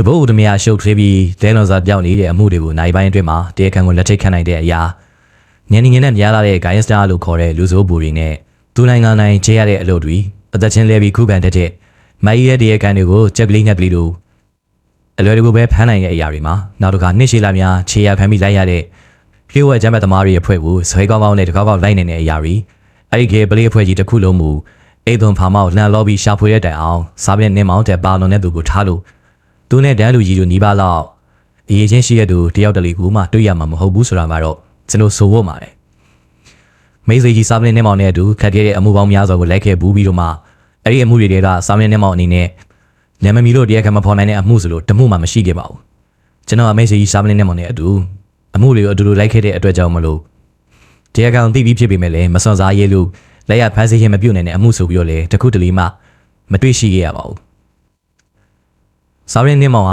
ဘိုးဦးတမယာရှုပ်ထွေးပြီးဒဲလွန်စာပြောင်းနေတဲ့အမှုတွေကိုနိုင်ပိုင်းအတွင်းမှာတရားခံကိုလက်ထိတ်ခံနိုင်တဲ့အရာညနေငင်းနဲ့များလာတဲ့ဂိုင်းစတာလို့ခေါ်တဲ့လူဆိုးဘူတွေနဲ့သူနိုင်ငံနိုင်ချေရတဲ့အလုပ်တွေအသက်ချင်းလဲပြီးခုခံတတ်တဲ့မိုင်းရဲတရားခံတွေကိုကြက်ကလေးငှက်ကလေးတို့အလွယ်တကူပဲဖမ်းနိုင်တဲ့အရာတွေမှာနောက်တစ်ခါနှိမ့်ရှိလာများခြေရဖမ်းပြီးလိုက်ရတဲ့လျှို့ဝှက်ကြမ်းမဲ့သမားတွေအဖွဲ့ကိုဆွဲကောင်းကောင်းနဲ့တကောက်ကောက်လိုက်နေတဲ့အရာတွေအဲ့ဒီကေပလေးအဖွဲ့ကြီးတစ်ခုလုံးမူအိတ်သွန်ဖာမောက်လှန်လောပြီးရှာဖွေတဲ့တိုင်အောင်စားပြင်းနင်းမောင်းတဲ့ပါလွန်တဲ့သူကိုထားလို့သူနဲ့တန်းလူကြီးတို့ညီပါလောက်အရေးချင်းရှိတဲ့သူတယောက်တလေကိုမှတွေ့ရမှာမဟုတ်ဘူးဆိုတာမှတော့ကျွန်တော်ဆိုဖို့ပါတယ်မိစေကြီးစားပြင်းနင်းမောင်းနဲ့အတူခက်ခဲ့တဲ့အမှုပေါင်းများစွာကိုလိုက်ခဲ့ဘူးပြီးတော့မှအဲ့ဒီအမှုတွေကစားပြင်းနင်းမောင်းအနေနဲ့လမ်းမမီလို့တရားခံမဖော်နိုင်တဲ့အမှုဆိုလို့တမှုမှမရှိခဲ့ပါဘူးကျွန်တော်အမိစေကြီးစားပြင်းနင်းမောင်းနဲ့အတူအမှုတွေကိုအတူတူလိုက်ခဲ့တဲ့အတွက်ကြောင့်မလို့တရားခံသိပြီးဖြစ်ပေမဲ့လည်းမစွန်စားရဲလို့လက်ရဖမ်းဆီးခြင်းမပြုတ်နိုင်တဲ့အမှုဆိုပြီးတော့လေတခုတလေမှမတွေ့ရှိခဲ့ရပါဘူးစားပြင်းနင်းမောင်း